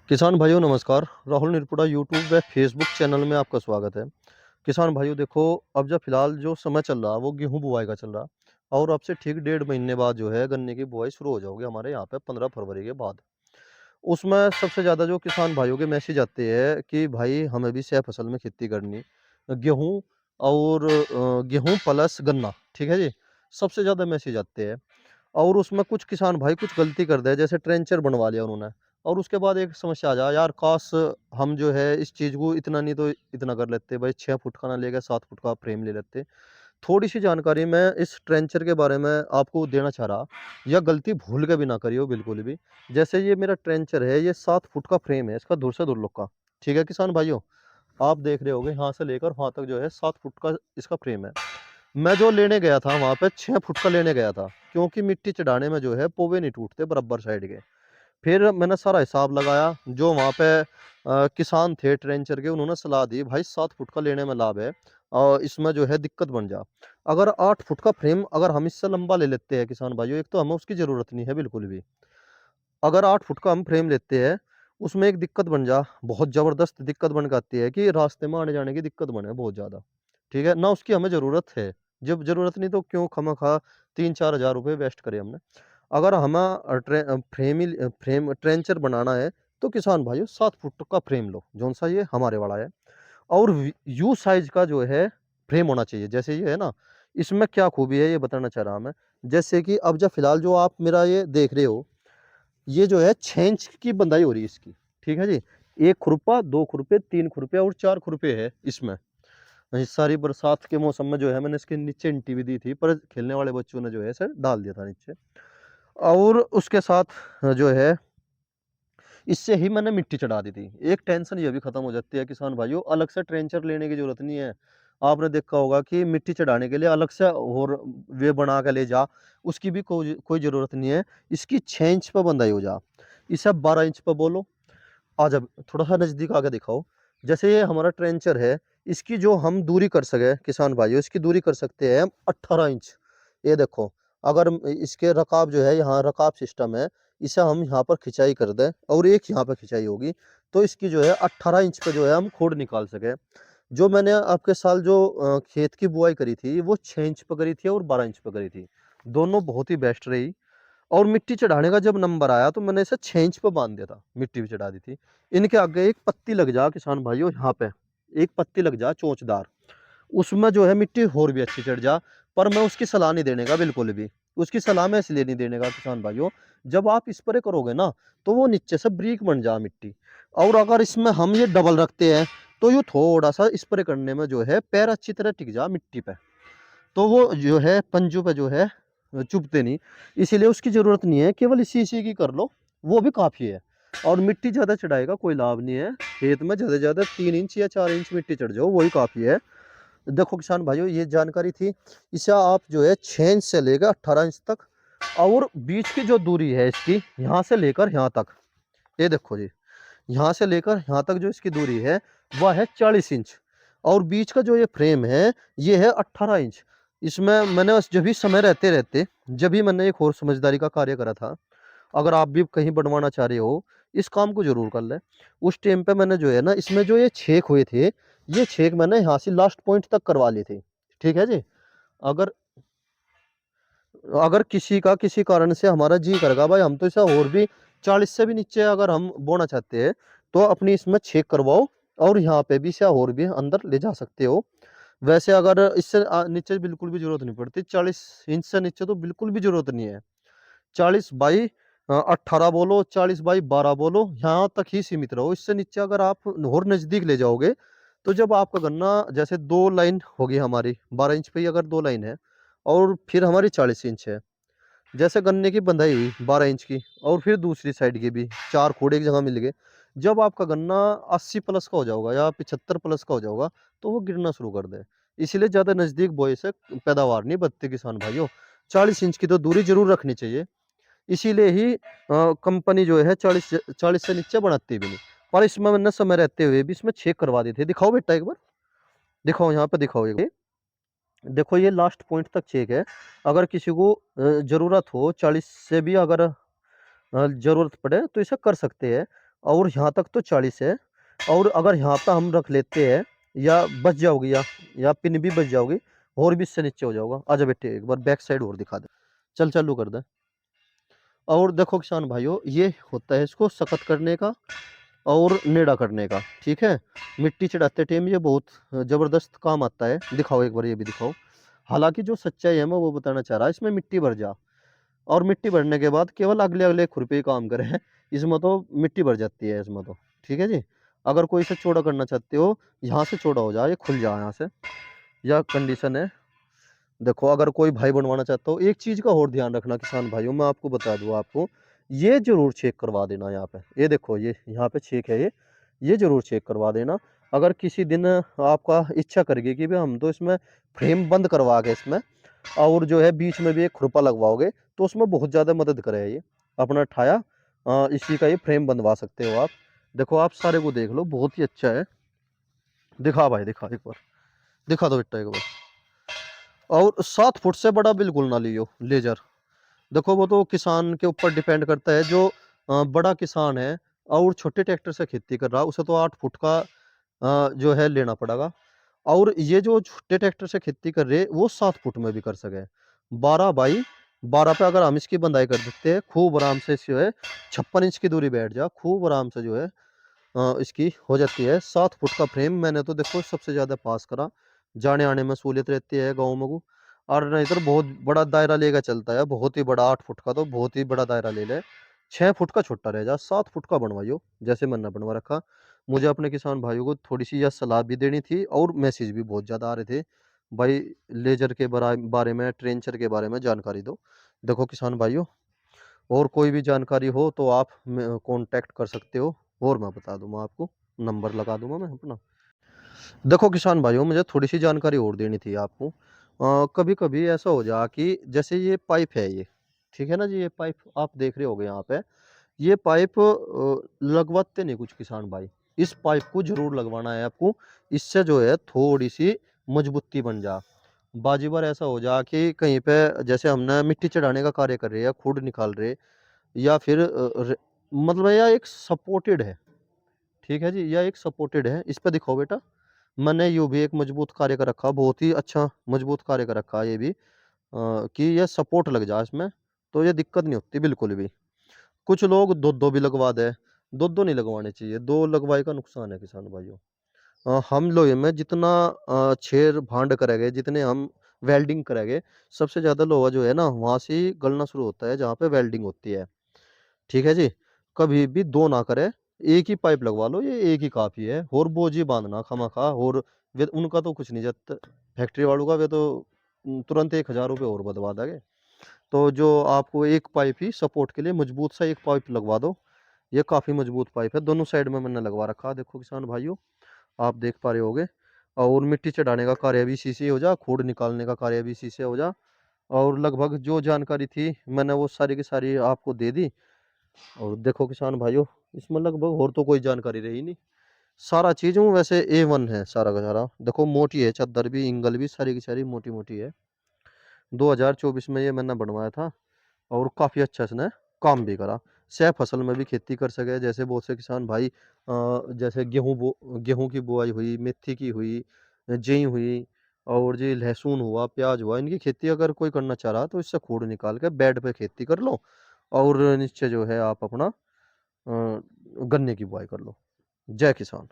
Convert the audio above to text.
किसान भाइयों नमस्कार। राहुल निरपुड़ा यूट्यूब व फेसबुक चैनल में आपका स्वागत है। किसान भाइयों देखो, अब जो फिलहाल जो समय चल रहा है वो गेहूं बुआई का चल रहा है और अब से ठीक 1.5 महीने बाद जो है गन्ने की बुआई शुरू हो जाओगी हमारे यहाँ पे 15 फरवरी के बाद। उसमें सबसे ज़्यादा जो किसान भाइयों के मैसेज आते हैं कि भाई हमें भी सह फसल में खेती करनी, गेहूँ और गेहूँ प्लस गन्ना, ठीक है जी। सबसे ज़्यादा मैसेज आते हैं और उसमें कुछ किसान भाई कुछ गलती कर दे, जैसे ट्रेंचर बनवा लिया उन्होंने और उसके बाद एक समस्या आ जाए, यार काश हम जो है इस चीज़ को इतना नहीं तो इतना कर लेते भाई, 6 फुट का ना लेकर 7 फुट का फ्रेम ले लेते। थोड़ी सी जानकारी मैं इस ट्रेंचर के बारे में आपको देना चाह रहा, यह गलती भूल के भी ना करियो बिल्कुल भी। जैसे ये मेरा ट्रेंचर है, ये 7 फुट का फ्रेम है, इसका दूर से दूर लोग का, ठीक है किसान भाइयों। आप देख रहे होगे यहाँ से लेकर वहाँ तक जो है 7 फुट का इसका फ्रेम है। मैं जो लेने गया था वहाँ पे 6 फुट का लेने गया था, क्योंकि मिट्टी चढ़ाने में जो है पोवे नहीं टूटते बराबर साइड के। फिर मैंने सारा हिसाब लगाया, जो वहाँ पे किसान थे ट्रेंचर के, उन्होंने सलाह दी भाई 7 फुट का लेने में लाभ है और इसमें जो है दिक्कत बन जा। अगर 8 फुट का फ्रेम अगर हम इससे लंबा ले लेते हैं किसान भाइयों, एक तो हमें उसकी ज़रूरत नहीं है बिल्कुल भी। अगर 8 फुट का हम फ्रेम लेते हैं, उसमें एक दिक्कत बन जा, बहुत ज़बरदस्त दिक्कत बन के आती है कि रास्ते में आने जाने की दिक्कत बने बहुत ज़्यादा, ठीक है ना। उसकी हमें ज़रूरत है, जब ज़रूरत नहीं तो क्यों खामखा 3-4 हज़ार रुपये वेस्ट करें हमने। अगर हमें फ्रेम ट्रेंचर बनाना है तो किसान भाइयों 7 फुट का फ्रेम लो, जौन सा ये हमारे वाला है। और यू साइज का जो है फ्रेम होना चाहिए, जैसे ये है ना। इसमें क्या खूबी है ये बताना चाह रहा मैं। जैसे कि अब जब फिलहाल जो आप मेरा ये देख रहे हो, ये जो है 6 इंच की बंदाई हो रही है इसकी, ठीक है जी। 1 खुरपा, 2 खुरपे, 3 खुरपे और 4 खुरपे है इसमें। इस सारी बरसात के मौसम में जो है मैंने इसके नीचे ईंटी भी दी थी, पर खेलने वाले बच्चों ने जो है इसे डाल दिया था नीचे। और उसके साथ जो है इससे ही मैंने मिट्टी चढ़ा दी थी। एक टेंशन ये भी खत्म हो जाती है किसान भाइयों, अलग से ट्रेंचर लेने की जरूरत नहीं है। आपने देखा होगा कि मिट्टी चढ़ाने के लिए अलग से और वे बना के ले जा, उसकी भी कोई कोई जरूरत नहीं है। इसकी 6 इंच पर बंधाई हो जा, इसे 12 इंच पर बोलो। आ जा थोड़ा सा नजदीक आके दिखाओ। जैसे ये हमारा ट्रेंचर है, इसकी जो हम दूरी कर सके किसान भाइयों, इसकी दूरी कर सकते हैं हम 18 इंच। ये देखो, अगर इसके रकाब जो है, यहाँ रकाब सिस्टम है, इसे हम यहाँ पर खिंचाई कर दें और एक यहाँ पर खिंचाई होगी, तो इसकी जो है 18 इंच पे जो है हम खोड निकाल सके। जो मैंने आपके साल जो खेत की बुआई करी थी वो 6 इंच पे करी थी और 12 इंच पे करी थी, दोनों बहुत ही बेस्ट रही। और मिट्टी चढ़ाने का जब नंबर आया तो मैंने इसे 6 इंच पे बांध दिया था, मिट्टी भी चढ़ा दी थी। इनके आगे एक पत्ती लग जा किसान भाइयों, यहाँ पे एक पत्ती लग जा चोंचदार, उसमें जो है मिट्टी और भी अच्छी चढ़ जा। पर मैं उसकी सलाह नहीं देने का बिल्कुल भी। उसकी सलाह मैं इसलिए नहीं देने का किसान भाइयों, जब आप स्प्रे करोगे ना तो वो नीचे से ब्रीक बन जा मिट्टी। और अगर इसमें हम ये डबल रखते हैं तो ये थोड़ा सा स्प्रे करने में जो है पैर अच्छी तरह टिक जा मिट्टी पे, तो वो जो है पंजों पे जो है चुभते नहीं। इसीलिए उसकी ज़रूरत नहीं है, केवल इसी इसी की कर लो, वो भी काफ़ी है। और मिट्टी ज़्यादा चढ़ाएगा कोई लाभ नहीं है, खेत में ज़्यादा से ज़्यादा 3 इंच या 4 इंच मिट्टी चढ़ जाओ वही काफ़ी है। देखो किसान भाइयों, ये जानकारी थी। इसे आप जो है 6 इंच से लेकर 18 इंच तक, और बीच की जो दूरी है इसकी यहाँ से लेकर यहाँ तक, ये देखो जी, यहाँ से लेकर यहाँ तक जो इसकी दूरी है वह है 40 इंच। और बीच का जो ये फ्रेम है ये है 18 इंच। इसमें मैंने जब भी समय रहते रहते जब भी मैंने एक और समझदारी का कार्य करा था। अगर आप भी कहीं बनवाना चाह रहे हो, इस काम को जरूर कर ले। उस टाइम पे मैंने जो है ना, इसमें जो ये छेक हुए थे, ये छेक मैंने यहाँ से लास्ट पॉइंट तक करवा लिए थे, ठीक है जी। अगर अगर किसी का किसी कारण से हमारा जी करेगा भाई हम तो इसे और भी 40 से भी नीचे अगर हम बोना चाहते हैं, तो अपनी इसमें छेक करवाओ और यहाँ पे भी इसे और भी अंदर ले जा सकते हो। वैसे अगर इससे नीचे बिल्कुल भी जरूरत नहीं पड़ती, 40 इंच से नीचे तो बिल्कुल भी जरूरत नहीं है। 40 बाई 18 बोलो, 40 बाई 12 बोलो, यहाँ तक ही सीमित रहो। इससे नीचे अगर आप और नजदीक ले जाओगे तो जब आपका गन्ना, जैसे 2 लाइन होगी हमारी 12 इंच पे ही अगर 2 लाइन है, और फिर हमारी 40 इंच है, जैसे गन्ने की बंधाई हुई 12 इंच की, और फिर दूसरी साइड की भी 4 खोड एक जगह मिल गए। जब आपका गन्ना 80 प्लस का हो जाएगा या 75 प्लस का हो जाएगा, तो वो गिरना शुरू कर दे। इसलिए ज़्यादा नज़दीक बोए से पैदावार नहीं बढ़ती किसान भाइयों। 40 इंच की तो दूरी जरूर रखनी चाहिए। इसीलिए ही कंपनी जो है 40 से नीचे बनाती भी नहीं। पर इसमें मैंने समय रहते हुए भी इसमें चेक करवा दी थी। दिखाओ बेटा एक बार, दिखाओ यहाँ पे, दिखाओ एक बार। देखो ये लास्ट पॉइंट तक चेक है। अगर किसी को ज़रूरत हो 40 से भी अगर ज़रूरत पड़े तो इसे कर सकते हैं। और यहाँ तक तो 40 है। और अगर यहाँ पे हम रख लेते हैं या बच जाओगी या पिन भी बच जाओगी और भी इससे नीचे हो जाओगा। आजा बेटे एक बार बैक साइड और दिखा दे। चल चालू कर दे। और देखो किसान भाइयों, ये होता है इसको सख्त करने का और नेड़ा करने का। ठीक है, मिट्टी चढ़ाते टाइम ये बहुत जबरदस्त काम आता है। दिखाओ एक बार, ये भी दिखाओ। हालांकि जो सच्चाई है मैं वो बताना चाह रहा, इसमें मिट्टी भर जा और मिट्टी भरने के बाद केवल अगले अगले खुरपी काम करे हैं। इसमें तो मिट्टी भर जाती है इसमें तो। ठीक है जी, अगर कोई इसे चौड़ा करना चाहते हो, यहाँ से चौड़ा हो जाए, ये खुल जाए यहाँ से, यह कंडीशन है। देखो अगर कोई भाई बनवाना चाहता हो, एक चीज का और ध्यान रखना किसान भाइयों, मैं आपको बता दूं, आपको ये जरूर चेक करवा देना। यहाँ पे ये देखो, ये यहाँ पे चेक है, ये जरूर चेक करवा देना। अगर किसी दिन आपका इच्छा करेगी कि भाई हम तो इसमें फ्रेम बंद करवा के इसमें और जो है बीच में भी एक खुरपा लगवाओगे, तो उसमें बहुत ज़्यादा मदद करे ये अपना ठाया। इसी का ये फ्रेम बनवा सकते हो आप। देखो आप सारे को देख लो, बहुत ही अच्छा है। दिखा भाई, दिखा एक बार, दिखा दो बेटा एक बार। और 7 फुट से बड़ा बिल्कुल ना लियो लेजर। देखो वो तो किसान के ऊपर डिपेंड करता है। जो बड़ा किसान है और छोटे ट्रैक्टर से खेती कर रहा, उसे तो 8 फुट का जो है लेना पड़ेगा। और ये जो छोटे ट्रैक्टर से खेती कर रहे वो 7 फुट में भी कर सके। 12 बाई 12 पे अगर हम इसकी बंदाई कर देते हैं, खूब आराम से जो है 56 इंच की दूरी बैठ जा, खूब आराम से जो है इसकी हो जाती है। 7 फुट का फ्रेम मैंने तो देखो सबसे ज्यादा पास करा, जाने आने में सहूलियत रहती है गाँव में को। और नहीं तो बहुत बड़ा दायरा लेकर चलता है, बहुत ही बड़ा। 8 फुट का तो बहुत ही बड़ा दायरा ले ले। 6 फुट का छोटा रह जा, 7 फुट का बनवाइयो जैसे मैंने बनवा रखा। मुझे अपने किसान भाइयों को थोड़ी सी यह सलाह भी देनी थी और मैसेज भी बहुत ज़्यादा आ रहे थे, भाई लेजर के बारे में, ट्रेंचर के बारे में जानकारी दो। देखो किसान भाइयों, और कोई भी जानकारी हो तो आप कांटेक्ट कर सकते हो, और मैं बता दूंगा आपको, नंबर लगा दूंगा मैं अपना। देखो किसान भाइयों, मुझे थोड़ी सी जानकारी और देनी थी आपको। कभी कभी ऐसा हो जा कि जैसे ये पाइप है ये, ठीक है ना जी, ये पाइप आप देख रहे होगे यहाँ पे। ये पाइप लगवाते नहीं कुछ किसान भाई, इस पाइप को जरूर लगवाना है आपको। इससे जो है थोड़ी सी मजबूती बन जा। बाजी बार ऐसा हो जा कि कहीं पे जैसे हमने मिट्टी चढ़ाने का कार्य कर रहे हैं, खुड निकाल रहे, या फिर मतलब यह एक सपोर्टेड है। ठीक है जी, यह एक सपोर्टेड है। इस पे दिखाओ बेटा, मैंने यूं भी एक मजबूत कार्य कर रखा, बहुत ही अच्छा मजबूत कार्य कर रखा है ये भी, कि यह सपोर्ट लग जाए इसमें, तो ये दिक्कत नहीं होती बिल्कुल भी। कुछ लोग दो दो भी लगवा दे, दो दो नहीं लगवाने चाहिए, दो लगवाई का नुकसान है किसान भाइयों। हम लोहे में जितना छेर भांड करेंगे, जितने हम वेल्डिंग करेंगे, सबसे ज्यादा लोहा जो है ना वहां से ही गलना शुरू होता है जहाँ पे वेल्डिंग होती है। ठीक है जी, कभी भी दो ना करे, एक ही पाइप लगवा लो, ये एक ही काफी है। और बोझी बांधना खमा खा, और वे उनका तो कुछ नहीं जब फैक्ट्री वालों का, वे तो तुरंत 1,000 रुपये और बदवा देंगे। तो जो आपको एक पाइप ही सपोर्ट के लिए मजबूत सा एक पाइप लगवा दो। ये काफी मजबूत पाइप है, दोनों साइड में मैंने लगवा रखा, देखो किसान भाइयों, आप देख पा रहे होगे। और मिट्टी चढ़ाने का कार्य भी इसी से हो जा, खोड निकालने का कार्य भी इसी से हो जा। और लगभग जो जानकारी थी मैंने वो सारी की सारी आपको दे दी। और देखो किसान भाइयों, इसमें लगभग और तो कोई जानकारी रही नहीं, सारा चीज हूँ वैसे A1 है सारा का सारा। देखो मोटी है, चादर भी इंगल भी सारी की सारी मोटी मोटी है। 2024 में ये मैंने बनवाया था और काफी अच्छा इसने काम भी करा। सह फसल में भी खेती कर सके, जैसे बहुत से किसान भाई जैसे गेहूं की बुआई हुई, मेथी की हुई, जई हुई, और जी लहसुन हुआ, प्याज हुआ, इनकी खेती अगर कोई करना चाह रहा तो इससे खोड निकाल के बेड पे खेती कर लो। और नीचे जो है आप अपना गन्ने की बुआई कर लो। जय किसान।